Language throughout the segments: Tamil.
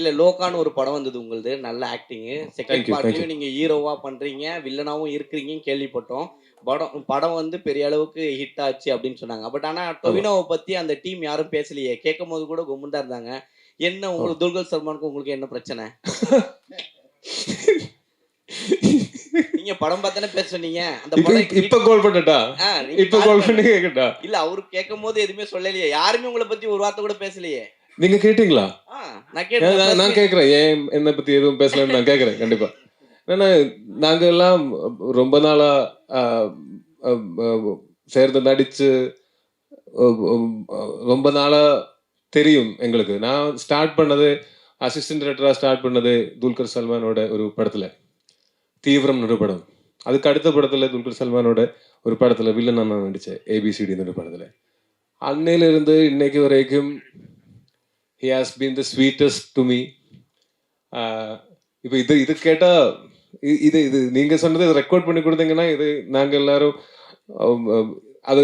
இல்ல லோகான்னு ஒரு படம் வந்தது உங்களுது. நல்ல ஆக்டிங்கு. Second thank you thank you. பார்ட்லயும் நீங்க ஹீரோவா பண்றீங்க. வில்லனாவும் இருக்கிறீங்கன்னு கேள்விப்பட்டோம். படம் படம் வந்து பெரிய அளவுக்கு ஹிட் ஆச்சு அப்படின்னு சொன்னாங்க. பட் ஆனா ஆமா. டொவினோவ பத்தி அந்த டீம் யாரும் பேசலையே. கேட்கும்போது கூட கம்முன்னு தான் இருந்தாங்க. என்ன உங்களுக்கு துல்கர் சல்மானுக்கும் உங்களுக்கு என்ன பிரச்சனை? நீங்க படம் பார்த்தானே பேச சொன்னீங்க. அந்த படம் இப்ப கால் பண்ணட்டா? இப்ப கால் பண்ணி கேக்கட்டா? இல்ல அவரு கேட்கும்போது எதுவுமே சொல்லலையே. யாருமே உங்கள பத்தி ஒரு வார்த்தை கூட பேசலையே. நீங்க கேட்டீங்களா? நான் கேட்டேன். நான் கேட்கிறேன். ஏன் என்ன பத்தி எதுவும் பேசலன்னு நான் கேட்கிறேன் கண்டிப்பா. ஏன்னா நாங்க எல்லாம் ரொம்ப நாளா சேர்ந்து நடிச்சு ரொம்ப நாளா தெரியும் எங்களுக்கு. நான் ஸ்டார்ட் பண்ணது அசிஸ்டன்ட் டைரக்டரா ஸ்டார்ட் பண்ணது துல்கர் சல்மானோட ஒரு படத்துல, தீவிரம் ஒரு படம். அதுக்கு அடுத்த படத்துல துல்கர் சல்மானோட ஒரு படத்துல வில்லனா நான் நடிச்சேன், ஏபிசிடி ஒரு படத்துல. அன்னையில இருந்து இன்னைக்கு வரைக்கும் he has been the sweetest to me. இப்போ இது கேட்டா இது இது நீங்க சொன்னதை ரெக்கார்ட் பண்ணி கொடுத்தீங்கன்னா இது நாங்க எல்லாரும் அது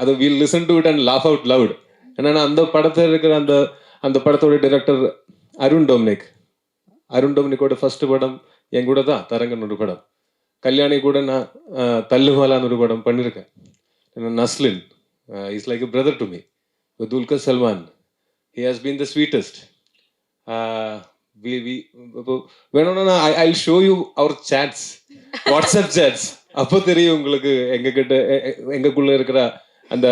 அது will listen to it and laugh out loud. ஏன்னா அந்த படத்தில் இருக்கிற அந்த அந்த படத்தோட டைரக்டர் அருண் டொமினிக்கோட ஃபர்ஸ்ட் படம் என் கூட தான், தரங்கன் ஒரு படம். கல்யாணி கூட நான் தல்லுமாலான்னு ஒரு படம் பண்ணியிருக்கேன். Naslen is like a brother to me. Dulquer Salmaan, he has been the sweetest. வேணும்னா ஐ ஷோ யூ அவர் சாட்ஸ், வாட்ஸ்அப் சாட்ஸ். அப்போ தெரியும் உங்களுக்கு எங்கக்குள்ள இருக்கிற அந்த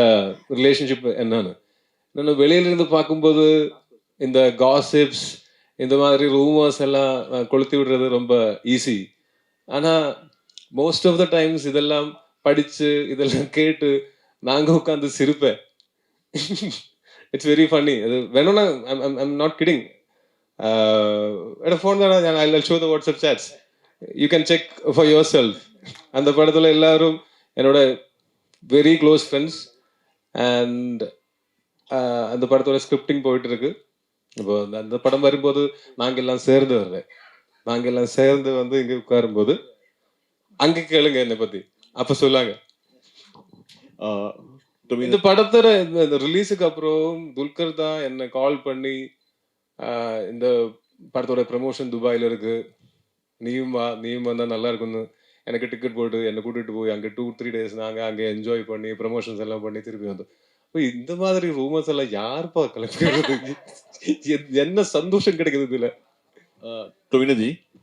ரிலேஷன்ஷிப் என்னன்னு. நான் வெளியில இருந்து பார்க்கும்போது இந்த காசிப்ஸ், இந்த மாதிரி ரூமர்ஸ் எல்லாம் கொளுத்தி விடுறது ரொம்ப ஈஸி. ஆனா மோஸ்ட் ஆஃப் த டைம்ஸ் இதெல்லாம் படிச்சு இதெல்லாம் கேட்டு நாங்க உட்காந்து சிரிப்பேன். It's very funny. அது வேணும்னா ஐம் நாட் கிடிங். ஃபோன் தானே, I show the WhatsApp chats, you can check for yourself. அந்த படத்துல எல்லாரும் என்னோட வெரி க்ளோஸ் ஃப்ரெண்ட்ஸ். அண்ட் அந்த படத்தோட ஸ்கிரிப்டிங் போயிட்டு இருக்கு. இப்போ அந்த படம் வரும்போது நாங்க எல்லாம் சேர்ந்து வர்றேன். நாங்க எல்லாம் சேர்ந்து வந்து இங்க உட்காரும்போது அங்க கேளுங்க என்னை பத்தி, அப்ப சொல்லாங்க. இந்த படத்தோட ரிலீஸுக்கு அப்புறம் துல்கர் தான் என்னை கால் பண்ணி இந்த படத்தோட ப்ரமோஷன் துபாயில இருக்கு, நீயும் வந்தா நல்லா இருக்கும்னு எனக்கு டிக்கெட் போட்டு என்னை கூட்டிட்டு போய் அங்கே 2-3 days நாங்க அங்கே என்ஜாய் பண்ணி ப்ரமோஷன்ஸ் எல்லாம் பண்ணி திருப்பி வந்தோம். இந்த மாதிரி ரூமர்ஸ் எல்லாம் யாருப்பா கலக்கிறது? என்ன சந்தோஷம் கிடைக்குது இதுல? टोविनो जी,